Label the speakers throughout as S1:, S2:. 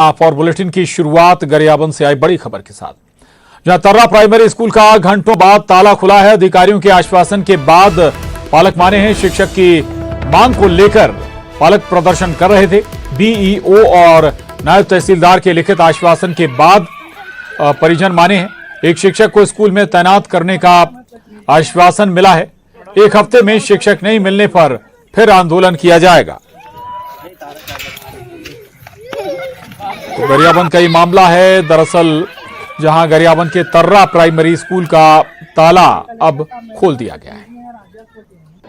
S1: For bulletin की शुरुआत गरियाबंद से आई बड़ी खबर के साथ, जहां तर्रा प्राइमरी स्कूल का घंटों बाद ताला खुला है। अधिकारियों के आश्वासन के बाद पालक माने हैं। शिक्षक की मांग को लेकर पालक प्रदर्शन कर रहे थे। बीईओ और नायब तहसीलदार के लिखित आश्वासन के बाद परिजन माने हैं। एक शिक्षक को स्कूल में तैनात करने का आश्वासन मिला है। एक हफ्ते में शिक्षक नहीं मिलने पर फिर आंदोलन किया जाएगा। तो गरियाबंद का ये मामला है। दरअसल जहां गरियाबंद के तर्रा प्राइमरी स्कूल का ताला अब खोल दिया गया है।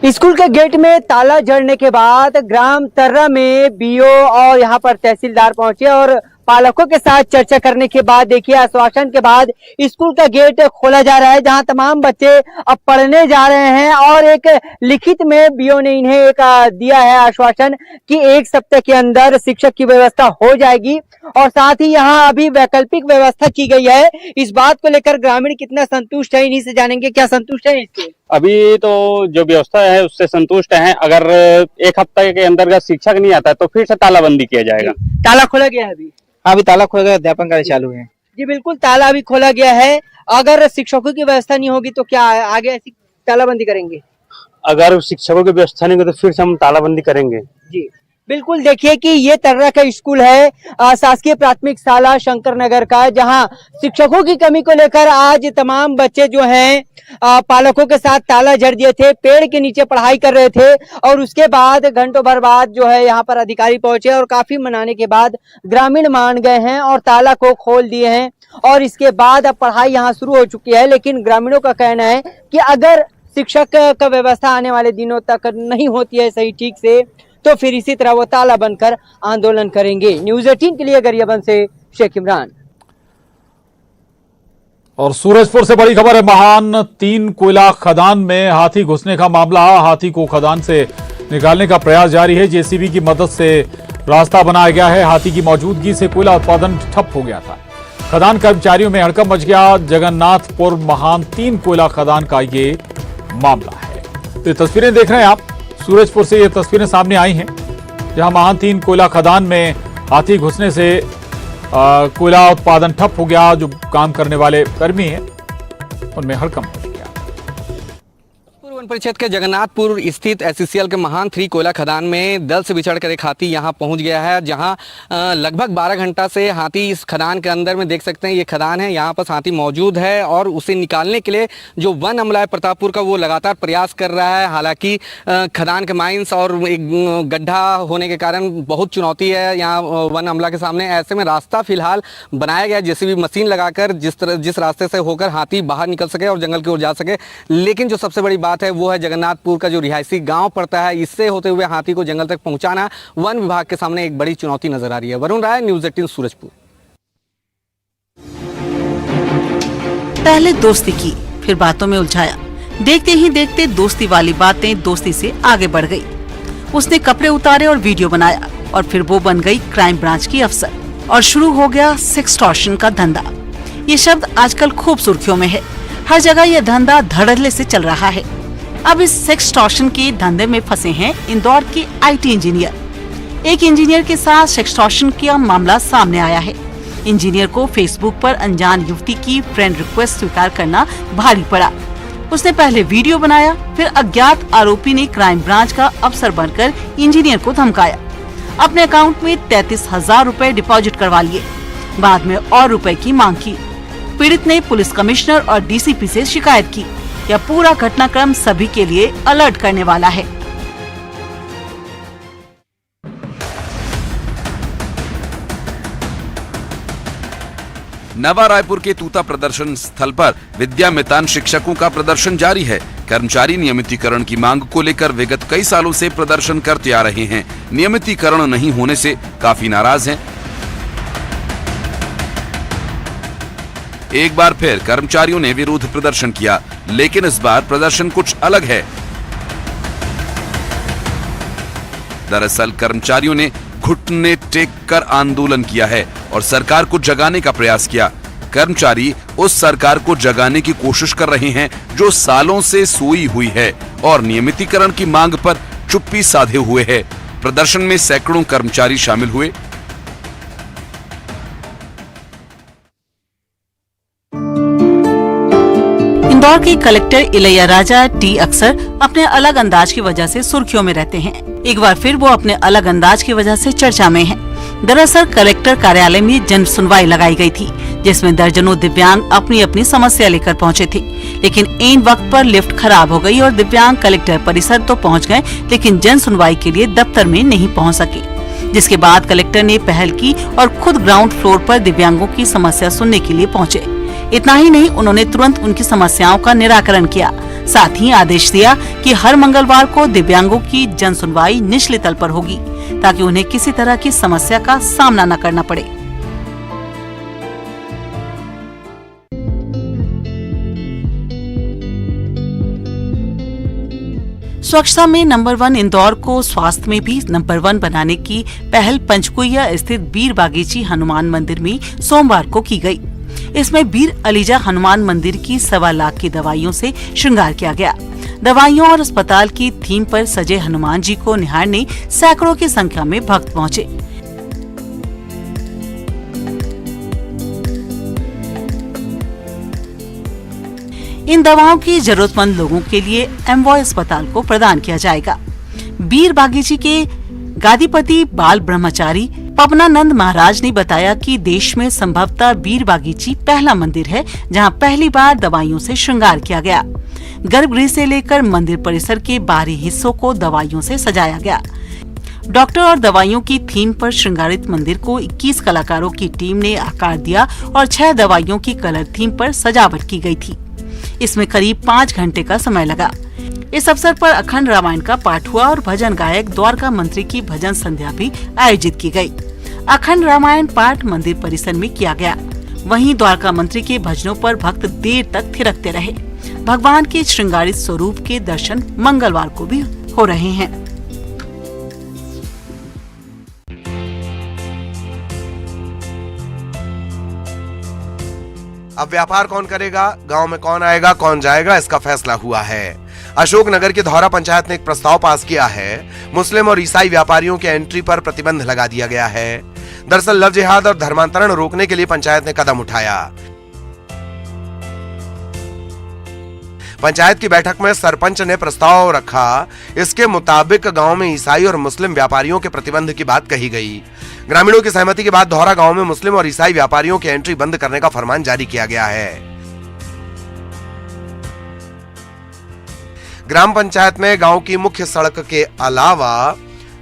S2: स्कूल के गेट में ताला जड़ने के बाद ग्राम तर्रा में बीओ और यहां पर तहसीलदार पहुंचे और पालकों के साथ चर्चा करने के बाद देखिए आश्वासन के बाद स्कूल का गेट खोला जा रहा है, जहां तमाम बच्चे अब पढ़ने जा रहे हैं। और एक लिखित में बीओ ने इन्हें एक दिया है आश्वासन कि एक सप्ताह के अंदर शिक्षक की व्यवस्था हो जाएगी और साथ ही यहां अभी वैकल्पिक व्यवस्था की गई है। इस बात को लेकर ग्रामीण कितना संतुष्ट है, इन्हीं से जानेंगे। क्या संतुष्ट है इससे?
S3: अभी तो जो व्यवस्था है उससे संतुष्ट है। अगर एक हफ्ते के अंदर शिक्षक नहीं आता तो फिर से तालाबंदी किया जाएगा।
S2: ताला खोला गया है
S4: अभी ताला खोला गया, अध्यापन कार्य चालू है।
S2: जी बिल्कुल, ताला अभी खोला गया है। अगर शिक्षकों की व्यवस्था नहीं होगी तो क्या आगे ऐसी तालाबंदी करेंगे?
S3: अगर शिक्षकों की व्यवस्था नहीं होगी तो फिर से हम तालाबंदी करेंगे।
S2: जी बिल्कुल, देखिए कि ये तर्रा का स्कूल है, शासकीय प्राथमिक शाला शंकर नगर का, जहां शिक्षकों की कमी को लेकर आज तमाम बच्चे जो हैं पालकों के साथ ताला जड़ दिए थे। पेड़ के नीचे पढ़ाई कर रहे थे और उसके बाद घंटों भर बाद जो है यहाँ पर अधिकारी पहुंचे और काफी मनाने के बाद ग्रामीण मान गए हैं और ताला को खोल दिए हैं। और इसके बाद अब पढ़ाई यहाँ शुरू हो चुकी है। लेकिन ग्रामीणों का कहना है कि अगर शिक्षक का व्यवस्था आने वाले दिनों तक नहीं होती है सही ठीक से, तो फिर इसी तरह वो ताला बनकर आंदोलन करेंगे। न्यूज़ 18 के लिए गरियाबंद से शेख इमरान।
S1: और सूरजपुर से बड़ी खबर है। महान 3 कोयला खदान में हाथी घुसने का मामला। हाथी को खदान से निकालने का प्रयास जारी है। जेसीबी की मदद से रास्ता बनाया गया है। हाथी की मौजूदगी से कोयला उत्पादन ठप हो गया था। खदान कर्मचारियों में हड़कंप मच गया। जगन्नाथपुर महान 3 कोयला खदान का ये मामला है। तो ये तस्वीरें देख रहे हैं आप। सूरजपुर से ये तस्वीरें सामने आई हैं, जहां महान 3 कोयला खदान में हाथी घुसने से कोयला उत्पादन ठप हो गया। जो काम करने वाले कर्मी हैं उनमें हड़कंप मच गया।
S5: वन परिषद के जगन्नाथपुर स्थित एससीसीएल के महान 3 कोयला खदान में दल से बिछड़ कर एक हाथी यहां पहुंच गया है, जहां लगभग 12 घंटा से हाथी इस खदान के अंदर में देख सकते हैं। ये खदान है, यहां पर हाथी मौजूद है और उसे निकालने के लिए जो वन अमला है प्रतापपुर का, वो लगातार प्रयास कर रहा है। हालांकि खदान के माइंस और एक गड्ढा होने के कारण बहुत चुनौती है यहाँ वन अमला के सामने। ऐसे में रास्ता फिलहाल बनाया गया जेसीबी मशीन लगाकर, जिस रास्ते से होकर हाथी बाहर निकल सके और जंगल की ओर जा सके। लेकिन जो सबसे बड़ी बात है वो है जगन्नाथपुर का जो रिहायशी गांव पड़ता है, इससे होते हुए हाथी को जंगल तक पहुंचाना वन विभाग के सामने एक बड़ी चुनौती नजर आ रही है। वरुण राय, न्यूज़ 18 सूरजपुर।
S6: पहले दोस्ती की, फिर बातों में उलझाया। देखते ही देखते दोस्ती वाली बातें दोस्ती से आगे बढ़ गई। उसने कपड़े उतारे और वीडियो बनाया और फिर वो बन गई क्राइम ब्रांच की अफसर और शुरू हो गया सेक्सटॉर्शन का धंधा। ये शब्द आजकल खूब सुर्खियों में है। हर जगह ये धंधा धड़ल्ले से चल रहा है। अब इस सेक्सटॉर्शन के धंधे में फंसे हैं इंदौर के आईटी इंजीनियर। एक इंजीनियर के साथ सेक्सटॉर्शन का मामला सामने आया है। इंजीनियर को फेसबुक पर अनजान युवती की फ्रेंड रिक्वेस्ट स्वीकार करना भारी पड़ा। उसने पहले वीडियो बनाया, फिर अज्ञात आरोपी ने क्राइम ब्रांच का अफसर बनकर इंजीनियर को धमकाया। अपने अकाउंट में 33,000 रुपए डिपॉजिट करवा लिए। बाद में और रुपए की मांग की। पीड़ित ने पुलिस कमिश्नर और डीसीपी से शिकायत की। यह पूरा घटनाक्रम सभी के लिए अलर्ट करने वाला है।
S7: नवा रायपुर के तूता प्रदर्शन स्थल पर विद्या मितान शिक्षकों का प्रदर्शन जारी है। कर्मचारी नियमितीकरण की मांग को लेकर विगत कई सालों से प्रदर्शन करते आ रहे हैं। नियमितीकरण नहीं होने से काफी नाराज हैं। एक बार फिर कर्मचारियों ने विरोध प्रदर्शन किया, लेकिन इस बार प्रदर्शन कुछ अलग है। दरअसल कर्मचारियों ने घुटने टेक कर आंदोलन किया है और सरकार को जगाने का प्रयास किया। कर्मचारी उस सरकार को जगाने की कोशिश कर रहे हैं जो सालों से सोई हुई है और नियमितीकरण की मांग पर चुप्पी साधे हुए है। प्रदर्शन में सैकड़ों कर्मचारी शामिल हुए।
S6: इंदौर के कलेक्टर इलैया राजा टी अक्सर अपने अलग अंदाज की वजह से सुर्खियों में रहते हैं। एक बार फिर वो अपने अलग अंदाज की वजह से चर्चा में हैं। दरअसल कलेक्टर कार्यालय में जन सुनवाई लगाई गई थी, जिसमें दर्जनों दिव्यांग अपनी अपनी समस्या लेकर पहुंचे थे। लेकिन ऐन वक्त पर लिफ्ट खराब हो गई और दिव्यांग कलेक्टर परिसर तो पहुंच गए, लेकिन जन सुनवाई के लिए दफ्तर में नहीं पहुंच सके। जिसके बाद कलेक्टर ने पहल की और खुद ग्राउंड फ्लोर पर दिव्यांगों की समस्या सुनने के लिए पहुंचे। इतना ही नहीं, उन्होंने तुरंत उनकी समस्याओं का निराकरण किया। साथ ही आदेश दिया कि हर मंगलवार को दिव्यांगों की जन सुनवाई निचले तल पर होगी, ताकि उन्हें किसी तरह की समस्या का सामना न करना पड़े। स्वच्छता में नंबर 1 इंदौर को स्वास्थ्य में भी नंबर 1 बनाने की पहल पंचकुइया स्थित बीर बागीची हनुमान मंदिर में सोमवार को की गई। इसमें बीर अलीजा हनुमान मंदिर की 1.25 लाख की दवाइयों से श्रृंगार किया गया। दवाइयों और अस्पताल की थीम पर सजे हनुमान जी को निहारने सैकड़ों की संख्या में भक्त पहुंचे। इन दवाओं की जरूरतमंद लोगों के लिए एमवॉय अस्पताल को प्रदान किया जाएगा। बीर बागीची के गादीपति बाल ब्रह्मचारी पवनानंद महाराज ने बताया कि देश में संभवतः बीर बागीची पहला मंदिर है जहां पहली बार दवाइयों से श्रृंगार किया गया। गर्भगृह से लेकर मंदिर परिसर के बाहरी हिस्सों को दवाइयों से सजाया गया। डॉक्टर और दवाइयों की थीम पर श्रृंगारित मंदिर को 21 कलाकारों की टीम ने आकार दिया और 6 दवाइयों की कलर थीम पर सजावट की गई थी। इसमें करीब 5 घंटे का समय लगा। इस अवसर पर अखंड रामायण का पाठ हुआ और भजन गायक द्वारका मंत्री की भजन संध्या भी आयोजित की गई। अखंड रामायण पाठ मंदिर परिसर में किया गया। वहीं द्वारका मंत्री के भजनों पर भक्त देर तक थिरकते रहे। भगवान के श्रृंगारित स्वरूप के दर्शन मंगलवार को भी हो रहे हैं।
S8: अब व्यापार कौन करेगा, गांव में कौन आएगा कौन जाएगा, इसका फैसला हुआ है। अशोकनगर की धौरा पंचायत ने एक प्रस्ताव पास किया है। मुस्लिम और ईसाई व्यापारियों के एंट्री पर प्रतिबंध लगा दिया गया है। दरअसल लव जिहाद और धर्मांतरण रोकने के लिए पंचायत ने कदम उठाया। पंचायत की बैठक में सरपंच ने प्रस्ताव रखा। इसके मुताबिक गांव में ईसाई और मुस्लिम व्यापारियों के प्रतिबंध की बात कही गई। ग्रामीणों की सहमति के बाद धौरा गांव में मुस्लिम और ईसाई व्यापारियों की एंट्री बंद करने का फरमान जारी किया गया है। ग्राम पंचायत में गांव की मुख्य सड़क के अलावा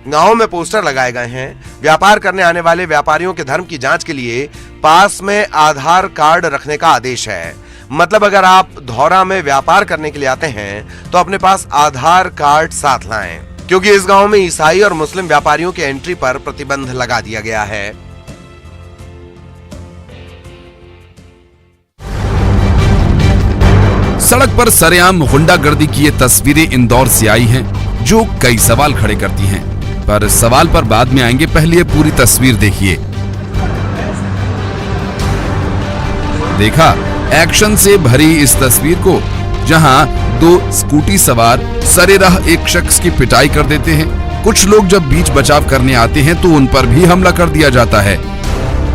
S8: गांव में पोस्टर लगाए गए हैं। व्यापार करने आने वाले व्यापारियों के धर्म की जांच के लिए पास में आधार कार्ड रखने का आदेश है। मतलब अगर आप धौरा में व्यापार करने के लिए आते हैं तो अपने पास आधार कार्ड साथ लाएं, क्योंकि इस गांव में ईसाई और मुस्लिम व्यापारियों की एंट्री पर प्रतिबंध लगा दिया गया है।
S7: सड़क पर सरेआम गुंडागर्दी की ये तस्वीरें इंदौर से आई हैं, जो कई सवाल खड़े करती हैं। पर सवाल पर बाद में आएंगे, पहले ये पूरी तस्वीर देखिए। देखा एक्शन से भरी इस तस्वीर को, जहां 2 स्कूटी सवार सरेराह एक शख्स की पिटाई कर देते हैं। कुछ लोग जब बीच बचाव करने आते हैं तो उन पर भी हमला कर दिया जाता है।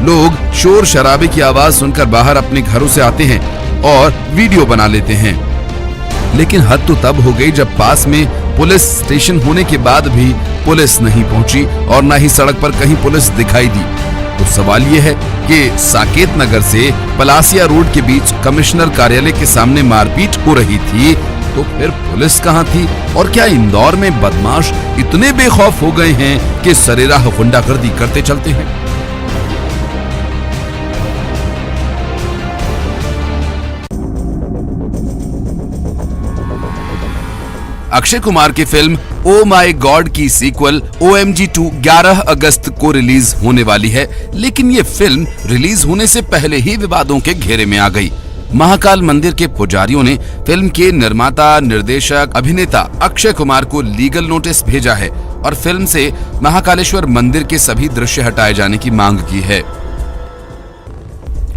S7: लोग शोर शराबे की आवाज सुनकर बाहर अपने घरों से आते हैं और वीडियो बना लेते हैं। लेकिन हद तो तब हो गई जब पास में पुलिस स्टेशन होने के बाद भी पुलिस नहीं पहुंची और न ही सड़क पर कहीं पुलिस दिखाई दी। तो सवाल ये है कि साकेत नगर से पलासिया रोड के बीच कमिश्नर कार्यालय के सामने मारपीट हो रही थी, तो फिर पुलिस कहां थी? और क्या इंदौर में बदमाश इतने बेखौफ हो गए हैं कि सरेराह गुंडागर्दी करते चलते हैं? अक्षय कुमार की फिल्म ओ माय गॉड की सीक्वल OMG2 11 अगस्त को रिलीज होने वाली है, लेकिन ये फिल्म रिलीज होने से पहले ही विवादों के घेरे में आ गई। महाकाल मंदिर के पुजारियों ने फिल्म के निर्माता, निर्देशक, अभिनेता अक्षय कुमार को लीगल नोटिस भेजा है और फिल्म से महाकालेश्वर मंदिर के सभी दृश्य हटाए जाने की मांग की है।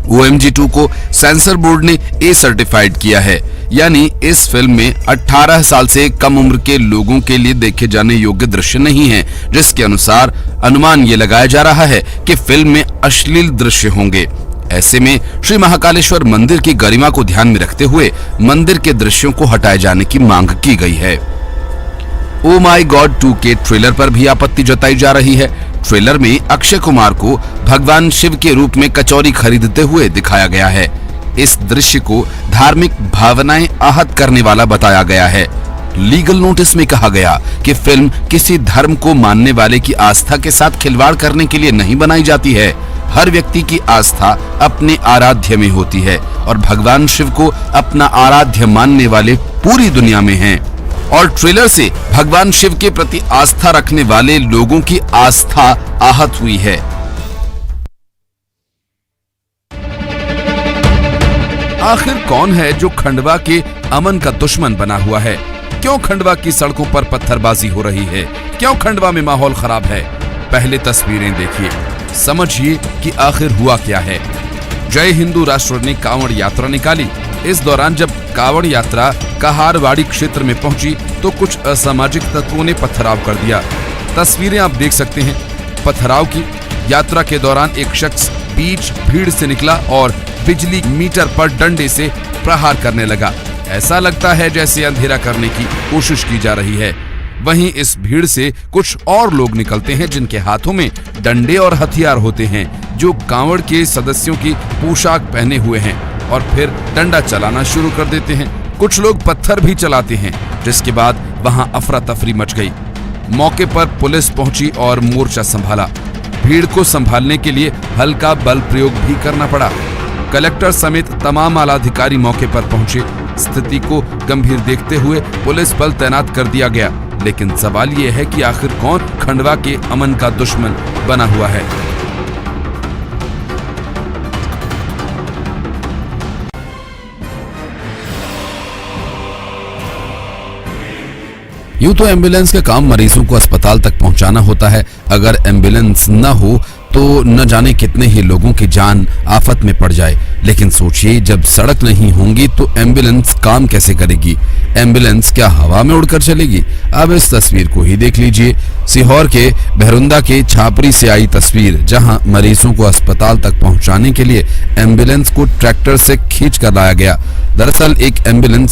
S7: OMG2 को सेंसर बोर्ड ने A सर्टिफाइड किया है, यानी इस फिल्म में 18 साल से कम उम्र के लोगों के लिए देखे जाने योग्य दृश्य नहीं है, जिसके अनुसार अनुमान ये लगाया जा रहा है कि फिल्म में अश्लील दृश्य होंगे। ऐसे में श्री महाकालेश्वर मंदिर की गरिमा को ध्यान में रखते हुए मंदिर के दृश्यों को हटाए जाने की मांग की गई है। ओ माई गॉड 2 के ट्रेलर पर भी आपत्ति जताई जा रही है। ट्रेलर में अक्षय कुमार को भगवान शिव के रूप में कचौरी खरीदते हुए दिखाया गया है। इस दृश्य को धार्मिक भावनाएं आहत करने वाला बताया गया है। लीगल नोटिस में कहा गया कि फिल्म किसी धर्म को मानने वाले की आस्था के साथ खिलवाड़ करने के लिए नहीं बनाई जाती है। हर व्यक्ति की आस्था अपने आराध्य में होती है और भगवान शिव को अपना आराध्य मानने वाले पूरी दुनिया में हैं। और ट्रेलर से भगवान शिव के प्रति आस्था रखने वाले लोगों की आस्था आहत हुई है। आखिर कौन है जो खंडवा के अमन का दुश्मन बना हुआ है? क्यों खंडवा की सड़कों पर पत्थरबाजी हो रही है? क्यों खंडवा में माहौल खराब है? पहले तस्वीरें देखिए, समझिए कि आखिर हुआ क्या है। जय हिंदू राष्ट्र ने कांवड़ यात्रा निकाली। इस दौरान जब कांवड़ यात्रा कहारवाड़ी क्षेत्र में पहुंची तो कुछ असामाजिक तत्वों ने पथराव कर दिया। तस्वीरें आप देख सकते हैं पथराव की। यात्रा के दौरान एक शख्स बीच भीड़ से निकला और बिजली मीटर पर डंडे से प्रहार करने लगा। ऐसा लगता है जैसे अंधेरा करने की कोशिश की जा रही है। वहीं इस भीड़ से कुछ और लोग निकलते हैं जिनके हाथों में डंडे और हथियार होते हैं, जो कांवड़ के सदस्यों की पोशाक पहने हुए हैं और फिर डंडा चलाना शुरू कर देते हैं। कुछ लोग पत्थर भी चलाते हैं, जिसके बाद वहां अफरा तफरी मच गई। मौके पर पुलिस पहुंची और मोर्चा संभाला। भीड़ को संभालने के लिए हल्का बल प्रयोग भी करना पड़ा। कलेक्टर समेत तमाम आला अधिकारी मौके पर पहुंचे। स्थिति को गंभीर देखते हुए पुलिस बल तैनात कर दिया गया। लेकिन सवाल ये है कि आखिर कौन खंडवा के अमन का दुश्मन बना हुआ है? यूं तो एम्बुलेंस का काम मरीजों को अस्पताल तक पहुंचाना होता है। अगर एम्बुलेंस न हो तो न जाने कितने ही लोगों की जान आफत में पड़ जाए। लेकिन सोचिए, जब सड़क नहीं होंगी तो एम्बुलेंस काम कैसे करेगी? एम्बुलेंस क्या हवा में उड़कर चलेगी? अब इस तस्वीर को ही देख लीजिए। सीहोर के बहरुंदा के छापरी से आई तस्वीर, जहां मरीजों को अस्पताल तक पहुंचाने के लिए एम्बुलेंस को ट्रैक्टर से खींच कर लाया गया। दरअसल एक एम्बुलेंस